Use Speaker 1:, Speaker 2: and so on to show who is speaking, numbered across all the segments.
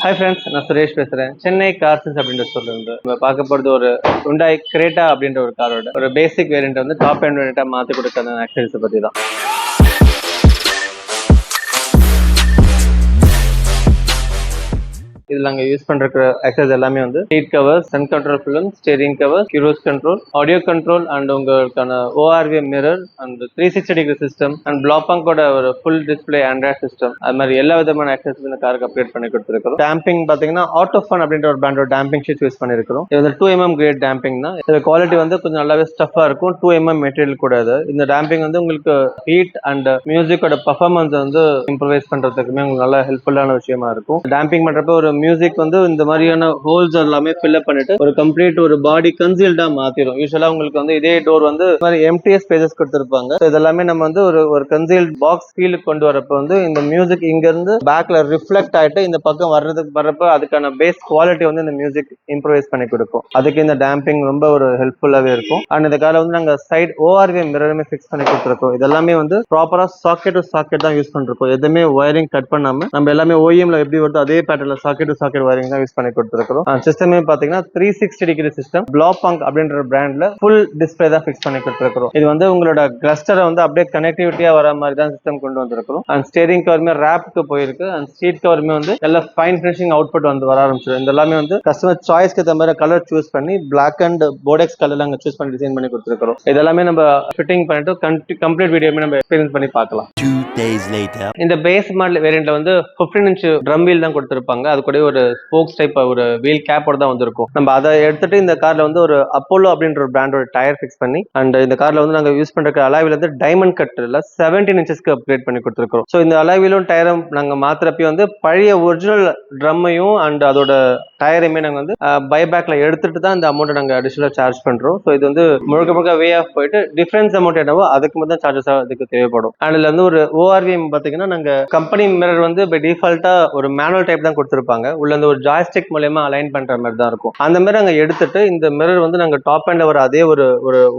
Speaker 1: Hi friends, நான் சுரேஷ் பேசுறேன். Chennai cars அப்படின்ற ஸ்டோர்ல இருந்து நம்ம பார்க்க போறது ஒரு Hyundai Creta அப்படின்ற ஒரு காரோட ஒரு பேசிக் வேரியன்ட் வந்து டாப் எண்ட் வேரியன்ட்டா மாத்தி கொடுத்த ஆக்சரிஸ் பத்தி தான். இதில் நாங்கள் யூஸ் பண்ணுற ஆக்சஸ் எல்லாமே வந்து seat covers, sun control film, steering cover, cruise control, audio control and உங்களுக்கான ORV mirror and 360 degree system and பிளாப்பாங்கோட ஒரு ஃபுல் டிஸ்பிளே ஆண்ட்ராய்ட் சிஸ்டம், அது மாதிரி எல்லா விதமான ஆக்சஸ் இந்த காருக்கு அப்டேட் பண்ணி கொடுத்துருக்கோம். டேம்பிங் பார்த்தீங்கன்னா ஆட்டோஃபன் அப்படின்ற ஒரு பிராண்டோட டேம்பிங் ஷீட் யூஸ் பண்ணிருக்கிறோம். இது வந்து 2mm கிரேட் டேம்பிங் தான். இது குவாலிட்டி வந்து கொஞ்சம் நல்லாவே ஸ்டஃபா இருக்கும். 2mm மெட்டீரியல் கூட இந்த டேம்பிங் வந்து உங்களுக்கு ஹீட் அண்ட் மியூசிக்கோட பர்ஃபார்மன்ஸ் வந்து இம்ப்ரூவைஸ் பண்றதுக்குமே உங்களுக்கு நல்லா ஹெல்ப்ஃபுல்லான விஷயமா இருக்கும். டேம்பிங் பண்றப்ப ஒரு மியூசிக் வந்து இந்த மாதிரியான ஹோல்ஸ் எல்லாமே ஃபில்அப் பண்ணிட்டு ஒரு கம்ப்ளீட் ஒரு பாடி கன்சீல்டா மாத்திரும். யூஸ்வலா உங்களுக்கு வந்து இதே டோர் வந்து எம்டி ஸ்பேசஸ் கொடுத்திருப்பாங்க. இதெல்லாமே நம்ம வந்து ஒரு கன்சீல்ட் பாக்ஸ் ஃபீலுக்கு கொண்டு வரப்ப வந்து இந்த மியூசிக் இங்க இருந்து பேக்ல ரிஃப்ளெக்ட் ஆயிட்டு இந்த பக்கம் வர்றப்ப அதுக்கான பேஸ் குவாலிட்டி வந்து இந்த மியூசிக் இம்ப்ரூவைஸ் பண்ணி கொடுக்கும். அதுக்கு இந்த டேம்பிங் ரொம்ப ஒரு ஹெல்ப்ஃபுல்லாவே இருக்கும். அண்ட் இந்த கால வந்து நாங்க சைட் ORV மிரருமே ஃபிக்ஸ் பண்ணி கொடுத்துருக்கோம். இதெல்லாமே வந்து ப்ராப்பரா சாக்கெட் டு சாக்கெட் தான் யூஸ் பண்ணிருக்கோம். எதுவுமே ஒயரிங் கட் பண்ணாம நம்ம எல்லாமே OEMல எப்படி வருதோ அதே பேட்டர்ல சாக்கெட் டு சாக்கெட் வயரிங் தான் யூஸ் பண்ணி கொடுத்துருக்கோம். சிஸ்டமே பாத்தீங்கன்னா 360 டிகிரி சிஸ்டம் பிளாப்பாங்க் அப்படின்ற பிராண்ட்ல ஃபுல் டிஸ்பிளே தான் ஃபிக்ஸ் பண்ணி கொடுத்துருக்கோம். இது வந்து உங்களோட கிளஸ்டரை வந்து அப்படியே கனெக்டிவிட்டியா வர மாதிரி தான் சிஸ்டம் கொண்டு வந்திருக்கிறோம். அண்ட் ஸ்டேரிங் கவருமே ரேப்புக்கு போயிருக்கு. அண்ட் சீட் கவருமே வந்து எல்லா ஃபைன் ஃபினிஷிங் அவுட்புட் வந்து வர ஆரம்பிச்சிடும். இந்த எல்லாமே வந்து கஸ்டமர் சாய்ஸ்க்கு ஏற்ற மாதிரி கலர் சூஸ் பண்ணி பிளாக் அண்ட் போர்டெக்ஸ் கலர்ல அங்க சூஸ் பண்ணி டிசைன் பண்ணி கொடுத்துருக்கோம். இதெல்லாமே நம்ம ஃபிட்டிங் பண்ணிட்டு கம்ப்ளீட் வீடியோமே நம்ம எக்ஸ்பீரியன்ஸ் பண்ணி பார்க்கலாம்.
Speaker 2: 2 days later
Speaker 1: இந்த பேஸ் மாடல் வேரியன்ட்ல வந்து 15 இன்ச் ட்ரம் வீல் தான் கொடுத்திருப்பாங்க. அது கூட ஒரு ஸ்போக்ஸ் டைப் ஒரு வீல் கேப்போட தான் வந்திருக்கும். நம்ம அதை எடுத்துட்டு இந்த கார்ல வந்து ஒரு அப்போலோ அப்படின்ற ஒரு பிராண்டோட டயர் ஃபிக்ஸ் பண்ணி அண்ட் இந்த கார்ல வந்து நாங்க யூஸ் பண்ற அலாய்வில் வந்து டைமண்ட் கட்ல 17 இன்ச்சஸ்க்கு அப்கிரேட் பண்ணி கொடுத்துருக்கோம். ஸோ இந்த அலாய்விலும் டயரும் நாங்க மாத்திரப்பையும் வந்து பழைய ஒரிஜினல் ட்ரம்மையும் அண்ட் அதோட டயரையுமே நாங்க வந்து பைபேக்ல எடுத்துட்டு தான் இந்த அமௌண்ட் நாங்க அடிஷனலா சார்ஜ் பண்றோம். ஸோ இது வந்து முழுக்க வே ஆஃப் போயிட்டு டிஃபரன்ஸ் அமௌண்ட் என்னவோ அதுக்கு மட்டும் சார்ஜஸ் அதுக்கு தேவைப்படும். அண்ட் இதுல வந்து ஒரு ORV பாத்தீங்கன்னா நாங்க கம்பெனி மிரர் வந்து பை டிஃபால்ட்டா ஒரு மேனுவல் டைப் தான் கொடுத்திருப்பாங்க. உள்ள இந்த ஒரு ஜாய்ஸ்டிக் மூலமா அலைன் பண்ற மாதிரி தான் இருக்கும். அந்த மாதிரி நாங்க எடுத்துட்டு இந்த மிரர் வந்து நாங்க டாப் எண்ட்ல வர அதே ஒரு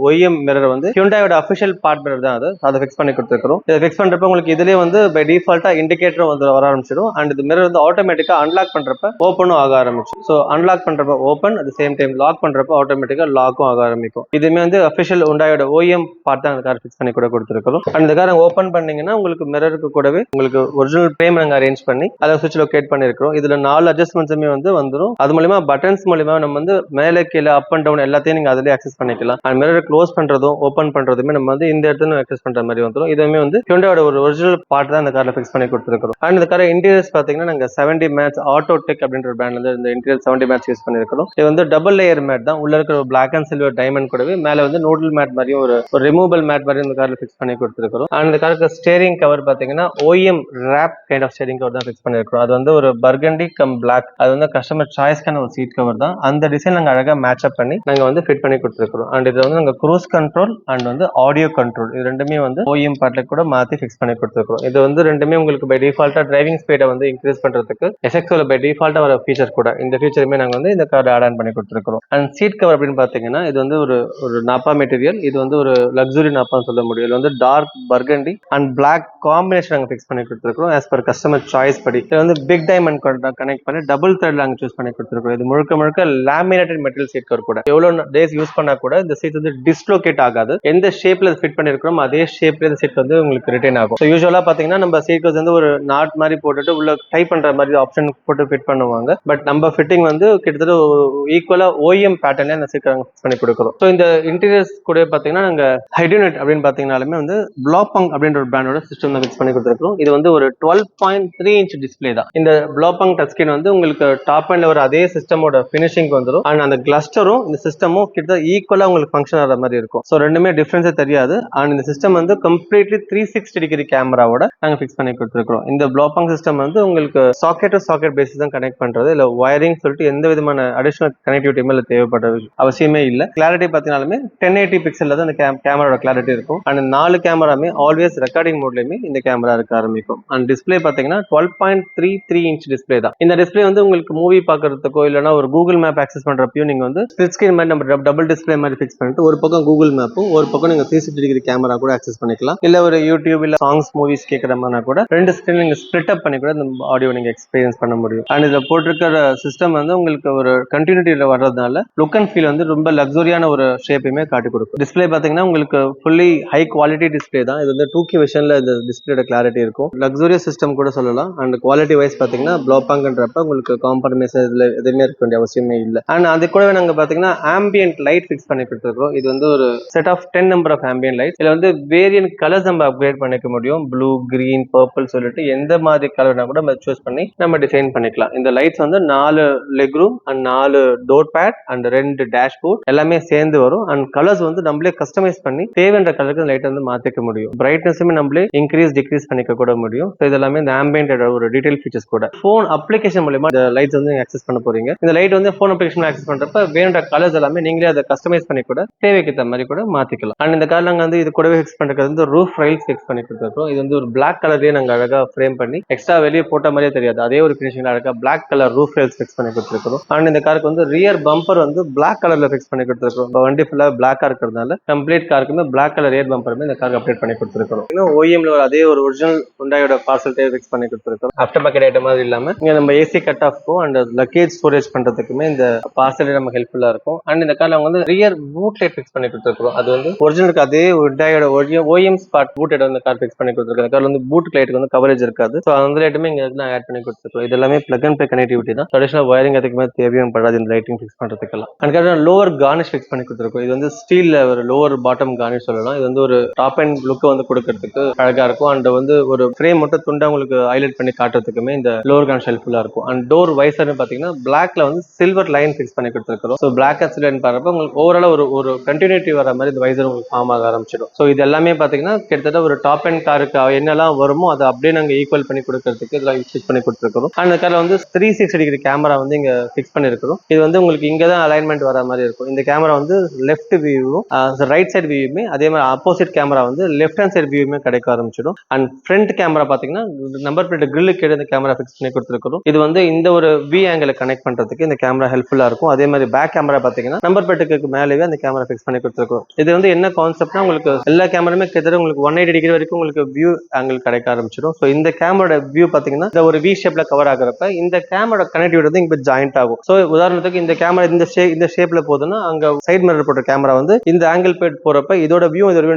Speaker 1: OEM மிரர் வந்து Hyundaiயோட அஃபிஷியல் பார்ட் மிரர் தான் அதை ஃபிக்ஸ் பண்ணி கொடுத்துருக்கோம். இதை ஃபிக்ஸ் பண்றப்ப உங்களுக்கு இதுலயே வந்து பை டிஃபால்ட்டா இண்டிகேட்டரும் வந்து வர ஆரம்பிச்சிடும். அண்ட் இந்த மிரர் வந்து ஆட்டோமேட்டிக்கா அன்லாக் பண்றப்ப ஓப்பனும் ஆக ஆரம்பிச்சு. ஸோ அன்லாக் பண்றப்ப open, at same time lock பண்றப்ப ஆட்டோமேட்டிக்கா லாக்கும் ஆக ஆரம்பிக்கும். இதுமே வந்து அஃபிஷியல் Hyundaiயோட OEM பார்ட் தான் அந்த கார் ஃபிக்ஸ் பண்ணி கூட கொடுத்துருக்கோம். அண்ட் இந்த கார் ஓப்பன் பண்ணீங்கன்னா உங்களுக்கு மிரருக்கு கூடவே உங்களுக்கு ஒரிஜினல் ஃப்ரேம் நாங்க அரேஞ்ச் பண்ணி அதை சுவிட்ச் லொகேட் பண்ணிருக்கோம். இதுல 4 அட்ஜஸ்ட்மெண்ட்ஸுமே வந்து வந்துடும். அது மூலமா பட்டன்ஸ் மூலமா நம்ம வந்து மேலே கீழே அப் அண்ட் டவுன் எல்லாத்தையும் நீங்க அதிலே ஆக்சஸ் பண்ணிக்கலாம். அண்ட் மிரர் க்ளோஸ் பண்றதும் ஓப்பன் பண்றதுமே நம்ம வந்து இந்த இடத்துல ஆக்சஸ் பண்ற மாதிரி வந்துடும். இதுவுமே வந்து Hyundaiயோட ஒரு ஒரிஜினல் பார்ட் தான் இந்த கார்ல ஃபிக்ஸ் பண்ணி கொடுத்துருக்கோம். அண்ட் இந்த கார் இன்டீரியர்ஸ் பாத்தீங்கன்னா நாங்க 70 மேட்ச் ஆட்டோ டெக் அப்படின்ற பிராண்ட்ல இருந்து இந்த இன்டீரியர் 70 மேட்ச் யூஸ் பண்ணிருக்கோம். இது வந்து டபுள் லேயர் மேட் தான். உள்ள இருக்கிற பிளாக் அண்ட் சில்வர் டைமண்ட் கூடவே மேல வந்து நூடல் மேட் மாதிரியும் ஒரு ரிமூவபிள் மேட் மாதிரி இந்த கார்ல ஃபிக்ஸ் பண்ணி கொடுத்துருக்கோம். அண்ட் இந்த காருக்கு ஸ்டேரிங் கவர் பாத்தீங்கன்னா OEM wrap kind of steering cover தான் ஃபிக்ஸ் பண்ணிருக்கோம். அது வந்து ஒரு பர்கண்டி கம் பிளாக், அது வந்து கஸ்டமர் சாய்ஸ்க்கான ஒரு சீட் கவர் தான். அந்த டிசைன் நாங்க அழகா மேட்ச் அப் பண்ணி நாங்க வந்து ஃபிட் பண்ணி கொடுத்துருக்கோம். அண்ட் இது வந்து நாங்க க்ரூஸ் கண்ட்ரோல் அண்ட் வந்து ஆடியோ கண்ட்ரோல் இது ரெண்டுமே வந்து OEM பார்ட்ல கூட மாத்தி ஃபிக்ஸ் பண்ணி கொடுத்துருக்கோம். இது வந்து ரெண்டுமே உங்களுக்கு பை டிஃபால்ட்டா டிரைவிங் ஸ்பீடை வந்து இன்க்ரீஸ் பண்றதுக்கு SXOல பை டிஃபால்ட்டா வர ஃபீச்சர் கூட இந்த ஃபீச்சருமே நாங்க வந்து இந்த கார்ல ஆட் ஆன் பண்ணி கொடுத்துருக்கோம். அண்ட் சீட் கவர் அப்படின்னு பாத்தீங்கன்னா இது வந்து ஒரு நாப்பா மெட்டீரியல். இது வந்து ஒரு லக்ஸுரி நாப்பான்னு சொல்ல முடியும். இது வந்து dark burgundy and black combination நாங்க ஃபிக்ஸ் பண்ணி கொடுத்துருக்கோம். ஆஸ் பர் கஸ்டமர் சாய்ஸ் படி இது வந்து பிக் டைமண்ட் கனெக்ட் பண்ணி டபுள் த்ரெட் நாங்க சூஸ் பண்ணி கொடுத்துருக்கோம். இது முழுக்க லேமினேட்டட் மெட்டீரியல் சீட் கவர் கூட எவ்வளவு டேஸ் யூஸ் பண்ணா கூட இந்த சீட் வந்து டிஸ்லோகேட் ஆகாது. எந்த ஷேப்ல ஃபிட் பண்ணிருக்கிறோம் அதே ஷேப்ல இந்த சீட் வந்து உங்களுக்கு ரிட்டைன் ஆகும். ஸோ யூஸ்வலா பாத்தீங்கன்னா நம்ம சீட் வந்து ஒரு நாட் மாதிரி போட்டுட்டு உள்ள டைப் பண்ற மாதிரி ஆப்ஷன் போட்டு ஃபிட் பண்ணுவாங்க. பட் நம்ம ஃபிட்டிங் வந்து கிட்டத்தட்ட ஈக்குவலா OEM பேட்டர்ன்ல இந்த சீட் ஃபிக்ஸ் பண்ணி கொடுக்குறோம். ஸோ இந்த இன்டீரியர்ஸ் கூட பாத்தீங்கன்னா நாங்க ஹைட்ரோனெட் அப்படின்னு பாத்தீங்கன்னாலுமே வந்து பிளாப்பாங்க் அப்படின்ற ஒரு பிராண்டோட சிஸ்டம் தான் ஃபிக்ஸ் பண்ணி கொடுத்துருக்கோம். இது வந்து ஒரு 12.3 இன்ச் டிஸ்பிளே தான். இந்த பிளாப்பாங்க் டச் ஸ்கிரீன் வந்து உங்களுக்கு டாப் எண்ட்ல ஒரு அதே சிஸ்டமோட ஃபினிஷிங் வந்துடும். அண்ட் அந்த கிளஸ்டரும் இந்த சிஸ்டமும் கிட்ட ஈக்குவலா உங்களுக்கு ஃபங்க்ஷன் ஆகிற மாதிரி இருக்கும். ஸோ ரெண்டுமே டிஃபரன்ஸே தெரியாது. அண்ட் இந்த சிஸ்டம் வந்து கம்ப்ளீட்லி 360 டிகிரி கேமராவோட நாங்க ஃபிக்ஸ் பண்ணி கொடுத்துருக்கோம். இந்த பிளாப்பாங்க் சிஸ்டம் வந்து உங்களுக்கு சாக்கெட் டு சாக்கெட் பேசிஸ் தான் கனெக்ட் பண்றது. இல்ல வயரிங் சொல்லிட்டு எந்த விதமான அடிஷனல் கனெக்டிவிட்டி மேல தேவைப்படுற அவசியமே இல்லை. கிளாரிட்டி பார்த்தீங்கன்னாலுமே 1080 பிக்சல்ல தான் இந்த கேமராவோட கிளாரிட்டி இருக்கும். அண்ட் 4 கேமராமே ஆல்வேஸ் ரெக்கார்டிங் மோட்லயுமே இந்த கேமரா இருக்க ஆரம்பிக்கும். அண்ட் டிஸ்பிளே பார்த்தீங்கன்னா 12.33 இன்ச் டிஸ்பிளே தான். இந்த இந்த டிஸ்பிளே வந்து உங்களுக்கு மூவி பாக்குறதுக்கோ இல்லைன்னா ஒரு கூகுள் மேப் ஆக்சஸ் பண்றப்பையும் நீங்க வந்து ஸ்பிளிட் ஸ்கிரீன் மாதிரி நம்ம டபுள் டிஸ்பிளே மாதிரி ஃபிக்ஸ் பண்ணிட்டு ஒரு பக்கம் கூகுள் மேப்பும் ஒரு பக்கம் நீங்க 360 டிகிரி கேமரா கூட ஆக்சஸ் பண்ணிக்கலாம். இல்ல ஒரு யூடியூப் இல்ல சாங்ஸ் மூவிஸ் கேட்கற மாதிரி கூட 2 ஸ்கிரீன் நீங்க ஸ்பிளிட் அப் பண்ணி கூட இந்த ஆடியோ நீங்க எக்ஸ்பீரியன்ஸ் பண்ண முடியும். அண்ட் இதுல போட்டிருக்கிற சிஸ்டம் வந்து உங்களுக்கு ஒரு கண்டினியூட்டியில வர்றதுனால லுக் அண்ட் ஃபீல் வந்து ரொம்ப லக்ஸரியான ஒரு ஷேப்பையுமே காட்டி கொடுக்கும். டிஸ்பிளே பாத்தீங்கன்னா உங்களுக்கு ஃபுல்லி ஹை குவாலிட்டி டிஸ்பிளே தான். இது வந்து 2K விஷன்ல இந்த டிஸ்பிளேட கிளாரிட்டி இருக்கும். லக்ஸூரியஸ் சிஸ்டம் கூட சொல்லலாம். அண்ட் குவாலிட்டி வைஸ் பாத்தீங்கன்னா ப்ளோபாங்கன்றப்ப உங்களுக்கு காம்ப்ரமைஸ் இதுல எதுவுமே இருக்க வேண்டிய அவசியமே இல்லை. அண்ட் அது கூடவே நாங்க பாத்தீங்கன்னா ஆம்பியன்ட் லைட் ஃபிக்ஸ் பண்ணி கொடுத்துருக்கோம். இது வந்து ஒரு set of 10 number of ambient light. இதுல வந்து வேரியன்ட் கலர்ஸ் நம்ம அப்கிரேட் பண்ணிக்க முடியும். ப்ளூ, கிரீன், பர்பிள் சொல்லிட்டு எந்த மாதிரி கலர்னா கூட நம்ம சூஸ் பண்ணி நம்ம டிசைன் பண்ணிக்கலாம். இந்த லைட்ஸ் வந்து 4 leg room and 4 door bad and 2 dashboard எல்லாமே சேர்ந்து வரும். அண்ட் கலர்ஸ் வந்து நம்மளே கஸ்டமைஸ் பண்ணி தேவையான கலருக்கு லைட் வந்து மாத்திக்க முடியும். பிரைட்னஸுமே நம்மளே இன்க்ரீஸ் டிக்ரீஸ் பண்ணிக்க கூட முடியும். ஸோ இதெல்லாமே இந்த ஆம்பியன்ட் ஒரு டீடைல் ஃபீச்சர்ஸ் கூட ஃபோன் அப்ளிகேஷன் மூலமா இந்த லைட்ஸ் வந்து ஆக்சஸ் பண்ண போறீங்க. இந்த லைட் வந்து ஃபோன் அப்ளிகேஷன் ஆக்சஸ் பண்றப்ப வேணுன்ற கலர்ஸ் எல்லாமே நீங்களே அதை கஸ்டமைஸ் பண்ணி கூட தேவைக்கு தகுந்த மாதிரி கூட மாத்திக்கலாம். அண்ட் இந்த கார் நாங்க வந்து இது கூடவே ஃபிக்ஸ் பண்றது வந்து ரூஃப் ரைல்ஸ் ஃபிக்ஸ் பண்ணி கொடுத்துருக்கோம். இது வந்து ஒரு பிளாக் கலர்லயே நாங்க அழகா ஃப்ரேம் பண்ணி எக்ஸ்ட்ரா வெளியே போட்ட மாதிரியே தெரியாது, அதே ஒரு ஃபினிஷிங் அழகா black colour roof rails fix பண்ணி கொடுத்துருக்கோம். அண்ட் இந்த காருக்கு வந்து ரியர் பம்பர் வந்து பிளாக் கலர்ல ஃபிக்ஸ் பண்ணி கொடுத்துருக்கோம். இப்போ வண்டி ஃபுல்லா பிளாக்கா இருக்கிறதுனால கம்ப்ளீட் காருக்குமே பிளாக் கலர் ரியர் பம்பருமே இந்த காருக்கு அப்டேட் பண்ணி கொடுத்துருக்கோம். இன்னும் ஓஎம்ல அதே ஒரு ஒரிஜினல் ஹுண்டாயோட பார்சல் டயர் ஃபிக்ஸ் பண்ணி கொடுத்துருக்கோம். ஆஃப்டர் மார்க்கெட் ஐட்டம் மாதிரி இல்லாம இங்க நம்ம ஏசி கட் ஆஃப்க்கும் அண்ட் லக்கேஜ் ஸ்டோரேஜ் பண்றதுக்குமே இந்த பார்சல் நம்ம ஹெல்ப்ஃபுல்லா இருக்கும். அண்ட் இந்த கார்ல வந்து ரியர் பூட் லைட் ஃபிக்ஸ் பண்ணி கொடுத்துருக்கோம். அது வந்து ஒரிஜினலுக்கு அதே ஹுண்டாயோட ஓஎம் ஸ்பாட் பூட் லைட் வந்து கார் ஃபிக்ஸ் பண்ணி கொடுத்துருக்கோம். இந்த கார்ல வந்து பூட் லைட்டுக்கு வந்து கவரேஜ் இருக்காது. ஸோ அந்த லைட்டுமே இங்க நான் ஆட் பண்ணி கொடுத்துருக்கோம். இது எல்லாமே பிளக் அண்ட் ப்ளே கனெக்டிவிட்டி தான். ட்ரெடிஷனல் வயரிங் அதுக்குமே தேவையும் படாது இந்த லைட்டிங் ஃபிக்ஸ் பண்றதுக்கெல்லாம். அதுக்காக லோவர் கார்னிஷ் ஃபிக்ஸ் பண்ணி கொடுத்துருக்கோம். இது வந்து ஸ்டீல்ல ஒரு லோவர் பாட்டம் கார்னிஷ் சொல்லலாம். இது வந்து ஒரு டாப் அண்ட் லுக் வந்து கொடுக்கறதுக்கு அழகா இருக்கும். அண்ட் வந்து ஒரு ஃப்ரேம் மட்டும் துண்டா உங்களுக்கு ஹைலைட் பண்ணி காட்டுறதுக்குமே இந்த லோவர் கார்னிஷ் ஹெல்ப்ஃபுல்லா இருக்கும். அண்ட் டோர் வைசர்னு பாத்தீங்கன்னா பிளாக்ல வந்து சில்வர் லைன் ஃபிக்ஸ் பண்ணி கொடுத்துருக்கோம். ஸோ பிளாக் அண்ட் சில்வர் பாருப்ப உங்களுக்கு ஓவரால் ஒரு கண்டினியூட்டி வர மாதிரி இந்த வைசர் உங்களுக்கு ஃபார்ம் ஆக ஆரம்பிச்சிடும். ஸோ இது எல்லாமே பாத்தீங்கன்னா கிட்டத்தட்ட ஒரு டாப் அண்ட் காருக்கு என்னெல்லாம் வருமோ அதை அப்படியே நாங்கள் ஈக்குவல் பண்ணி கொடுக்கறதுக்கு இதெல்லாம் ஃபிக்ஸ் பண்ணி கொடுத்துருக்கோம். அண்ட் இந்த கார்ல வந்து 360 டிகிரி கேமரா வந்து இங்க ஃபிக்ஸ் பண்ணிருக்கிறோம். இது வந்து உங்களுக்கு இங்க தான் அலைன்மெண்ட் வர மாதிரி இருக்கும். இந்த கேமரா வந்து லெஃப்ட் வியூவும் ரைட் சைட் வியூமே அதே மாதிரி ஆப்போசிட் கேமரா வந்து லெஃப்ட் ஹேண்ட் சைட் வியூமே கிடைக்க ஆரம்பிச்சிடும். அண்ட் ஃப்ரண்ட் கேமரா பாத்தீங்கன்னா நம்பர் பிளேட் கிரில்லுக்கு இந்த கேமரா ஃபிக்ஸ் பண்ணி கொடுத்துருக்கோம். இது வந்து இந்த ஒரு வி ஆங்கிள் கனெக்ட் பண்றதுக்கு இந்த கேமரா ஹெல்ப்ஃபுல்லா இருக்கும். அதே மாதிரி பேக் கேமரா பாத்தீங்கன்னா நம்பர் பிளேட்டுக்கு மேலேயே அந்த கேமரா ஃபிக்ஸ் பண்ணி கொடுத்துருக்கோம். இது வந்து என்ன கான்செப்ட்னா உங்களுக்கு எல்லா கேமராமே கிட்டத்தட்ட உங்களுக்கு 180 டிகிரி வரைக்கும் உங்களுக்கு வியூ ஆங்கிள் கிடைக்க ஆரம்பிச்சிடும். ஸோ இந்த கேமரோட வியூ பாத்தீங்கன்னா இந்த ஒரு வி ஷேப்ல கவர் ஆகுறப்ப இந்த கேமரா கனெக்டிவிட்டி வந்து இங்க ஜாயிண்ட் ஆகும். ஸோ உதாரணத்துக்கு இந்த கேமரா இந்த ஷேப்ல போதுன்னா அங்க சைட் மிரர் போட்ட கேமரா வந்து இந்த ஆங்கிள் போறப்ப இதோட வியூ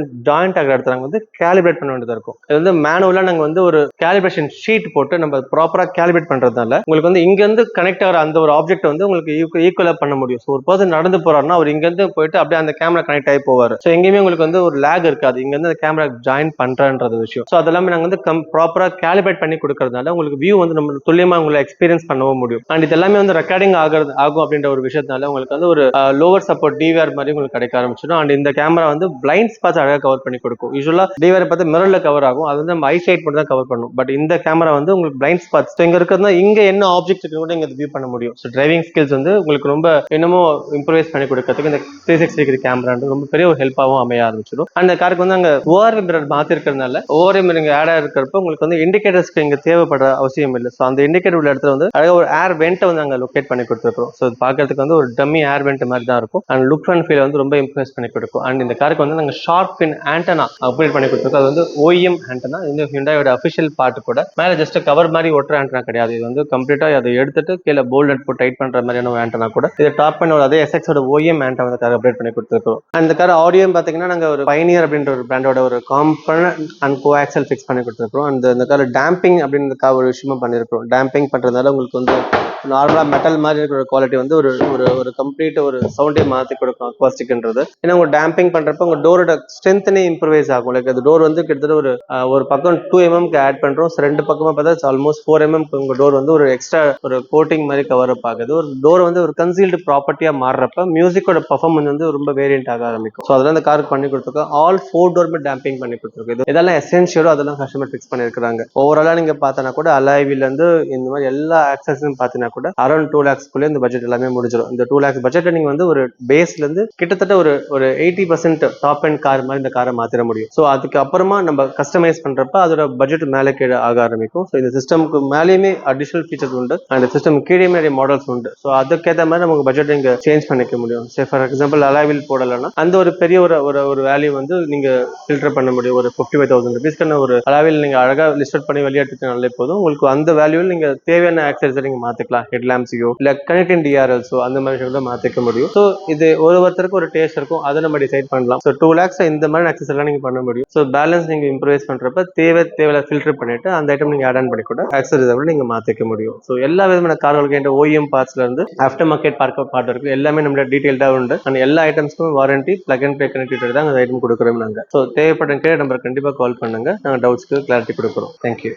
Speaker 1: ஜாயிண்ட் ஆகிற இடத்துல வந்து கேலிபிரேட் பண்ண வேண்டியதா இருக்கும். இது வந்து மேனுவலா நாங்க வந்து ஒரு கேலிபிரேஷன் ஷீட் போட்டு நம்ம ப்ராப்பரா கேலிபிரேட் பண்றதுனால உங்களுக்கு வந்து இங்க இருந்து கனெக்ட் ஆகிற அந்த ஒரு ஆப்ஜெக்ட் வந்து உங்களுக்கு ஈக்குவலா பண்ண முடியும். ஸோ ஒரு பர்சன் நடந்து போறாருன்னா அவர் இங்க இருந்து போயிட்டு அப்படியே அந்த கேமரா கனெக்ட் ஆகி போவாரு. ஸோ எங்கேயுமே உங்களுக்கு வந்து ஒரு லேக் இருக்காது இங்க இருந்து அந்த கேமரா ஜாயின் பண்றன்றது விஷயம். ஸோ அதெல்லாமே நாங்க வந்து ப்ராப்பரா கேலிபிரேட் பண்ணி கொடுக்கறதுனால உங்களுக்கு வியூ வந்து நம்ம துல்லியமா உங்களை எக்ஸ்பீரியன்ஸ் பண்ணவும் முடியும். அண்ட் இது எல்லாமே வந்து ரெக்கார்டிங் ஆகும் அப்படின்ற ஒரு விஷயத்தால உங்களுக்கு வந்து ஒரு லோவர் சப்போர்ட் டிவிஆர் மாதிரி உங்களுக்கு கிடைக்க ஆரம்பிச்சிடும். அண்ட் இந்த கேமரா வந்து பிளைண்ட் ஸ்பாட்ஸ் அழகாக கவர் பண்ணி கொடுக்கும். யூஸ்வலா டிவிஆர் பார்த்து மிரர்ல கவர் ஆகும், அது வந்து நம்ம ஐ சைட் மட்டும் தான் கவர் பண்ணும். பட் இந்த கேமரா வந்து உங்களுக்கு பிளைண்ட் ஸ்பாட்ஸ் இங்க இருக்கிறதா இங்க என்ன ஆப்ஜெக்ட் இருக்கு கூட இங்க வியூ பண்ண முடியும். ஸோ டிரைவிங் ஸ்கில்ஸ் வந்து உங்களுக்கு ரொம்ப இன்னமும் இம்ப்ரூவைஸ் பண்ணி கொடுக்கறதுக்கு இந்த 360 டிகிரி கேமரா ரொம்ப பெரிய ஒரு ஹெல்ப்பாகவும் அமைய ஆரம்பிச்சிடும். அந்த காருக்கு வந்து அங்க ஓஆர்வி மிரர் மாத்தி இருக்கிறதுனால ஓஆர்வி மிரர் ஆட் இருக்கிறப்ப உங்களுக்கு வந்து இண்டிகேட்டர்ஸ்க்கு இங்க தேவைப்படுற அவசியம் இல்லை. ஸோ அந்த இண்டிகேட்டர் உள்ள இடத்துல வந்து அழகாக ஒரு ஏர் வெண்ட் வந்து அங்க லொகேட் பண்ணி கொடுத்துருக்கோம். ஸோ பார்க்கறதுக்கு வந்து ஒரு டம்மி ஏர் வெண்ட் மாதிரி தான் இருக்கும். அண்ட் லுக் அண்ட் ஃபீல் வந்து ரொம்ப இம்ப்ரெஸ் பண்ணி கொடுக்கும். அண்ட் இந்த காருக்கு வந்து நாங்கள் ஷார்ப் பின் ஆண்டனா அப்கிரேட் பண்ணி கொடுத்துருக்கோம். அது வந்து ஓஎம் ஆண்டனா, இந்த ஹிண்டாயோட அஃபிஷியல் பார்ட் கூட மேலே ஜஸ்ட் கவர் மாதிரி ஒட்டுற ஆண்டனா கிடையாது. இது வந்து கம்ப்ளீட்டா அதை எடுத்துட்டு கீழே போல்ட் நட் போட்டு டைட் பண்ற மாதிரியான ஆண்டனா கூட இது டாப் பண்ண அதே எஸ்எக்ஸோட ஓஎம் ஆண்டனா வந்து கார் அப்டேட் பண்ணி கொடுத்துருக்கோம். அந்த கார் ஆடியோ பார்த்தீங்கன்னா நாங்கள் ஒரு பைனியர் அப்படின்ற ஒரு பிராண்டோட ஒரு காம்பனன்ட் அண்ட் கோஆக்சல் ஃபிக்ஸ் பண்ணி கொடுத்துருக்கோம். அந்த கார் டேம்பிங் அப்படின்ற ஒரு விஷயமா பண்ணியிருக்கோம். டேம்பிங் பண்றதுனால உங்களுக்கு வந்து நார்மலா மெட்டல் மாதிரி இருக்கிற குவாலிட்டி வந்து ஒரு கம்ப்ளீட் ஒரு சவுண்டே மாற்றி கொடுக்கும் அக்வாஸ்டிக்ன்றது. ஏன்னா உங்க டேம்பிங் பண்றப்ப உங்க டோரோட ஸ்ட்ரென்த்தனே இம்ப்ரூவைஸ் ஆகும். லைக் அது டோர் வந்து கிட்டத்தட்ட ஒரு பக்கம் 2 mm ஆட் பண்றோம். ரெண்டு பக்கமா பார்த்தா ஆல்மோஸ்ட் 4 mm உங்க டோர் வந்து ஒரு எக்ஸ்ட்ரா ஒரு கோட்டிங் மாதிரி கவர் அப் ஆகுது. ஒரு டோர் வந்து ஒரு கன்சீல்டு ப்ராப்பர்ட்டியா மாறுறப்ப மியூசிக்கோட பர்ஃபார்மன்ஸ் வந்து ரொம்ப வேரியன்ட் ஆக ஆரம்பிக்கும். ஸோ அதெல்லாம் இந்த காருக்கு பண்ணி கொடுத்துருக்கோம். ஆல் 4 டோருமே டேம்பிங் பண்ணி கொடுத்துருக்கோம். இது இதெல்லாம் எசென்ஷியலோ அதெல்லாம் கஸ்டமர் ஃபிக்ஸ் பண்ணிருக்காங்க. ஓவராலா நீங்க பார்த்தனா கூட அலாய்வில இருந்து இந்த மாதிரி எல்லா ஆக்சஸும் பார்த்தீங்கன்னா கூட அரௌண்ட் 2 lakhs இந்த பட்ஜெட் எல்லாமே முடிஞ்சிடும். இந்த 2 lakhs பட்ஜெட்டை நீங்க வந்து ஒரு பேஸ்ல இருந்து கிட்டத்தட்ட ஒரு ஒரு 80% டாப் அண்ட் கார் மாதிரி இந்த காரை மாத்திர முடியும். ஸோ அதுக்கு அப்புறமா நம்ம கஸ்டமைஸ் பண்றப்ப அதோட பட்ஜெட் மேலே கீழே ஆக ஆரம்பிக்கும். ஸோ இந்த சிஸ்டம்க்கு மேலேயுமே அடிஷனல் ஃபீச்சர்ஸ் உண்டு அண்ட் சிஸ்டம் கீழே நிறைய மாடல்ஸ் உண்டு. ஸோ அதுக்கேற்ற மாதிரி நமக்கு பட்ஜெட் நீங்க சேஞ்ச் பண்ணிக்க முடியும். சே ஃபார் எக்ஸாம்பிள் அலாவில் போடலைன்னா அந்த ஒரு பெரிய ஒரு வேல்யூ வந்து நீங்க ஃபில்டர் பண்ண முடியும். ஒரு 55,000 rupees ஒரு அலாவில் நீங்க அழகா லிஸ்ட் பண்ணி வெளியாட்டுனாலே போதும். உங்களுக்கு அந்த வேல்யூவில் நீங்க தேவையான ஆக்சஸரி நீங்க மாத்திக்கலாம். ஹெட்லாம்ப்ஸையோ இல்ல கனெக்டிங் டிஆர்எல்ஸோ அந்த மாதிரி விஷயங்கள மாத்திக்க முடியும். ஸோ இது ஒருத்தருக்கு ஒரு டேஸ்ட் இருக்கும், அதை நம்ம டிசைட் பண்ணலாம். ஸோ 2 lakhs இந்த மாதிரி ஆக்சஸ் எல்லாம் நீங்க பண்ண முடியும். ஸோ பேலன்ஸ் நீங்க இம்ப்ரூவைஸ் பண்றப்ப தேவையில்ல ஃபில்டர் பண்ணிட்டு அந்த ஐட்டம் நீங்க ஆட் ஆன் பண்ணி கூட ஆக்சஸரிஸை விட நீங்க மாத்திக்க முடியும். ஸோ எல்லா விதமான கார்களுக்கு என்ற ஓஎம் பார்ட்ஸ்ல இருந்து ஆஃப்டர் மார்க்கெட் பார்ட் இருக்கு, எல்லாமே நம்மளோட டீடைல்டா உண்டு. அண்ட் எல்லா ஐட்டம்ஸ்க்கும் warranty plug and play connectivity தான் அந்த ஐட்டம் கொடுக்குறோம். நாங்க ஸோ தேவைப்பட்ட நம்பர் கண்டிப்பா கால் பண்ணுங்க, நாங்க டவுட்ஸ்க்கு கிளாரிட்டி கொடுக்குறோம். தேங்க்யூ.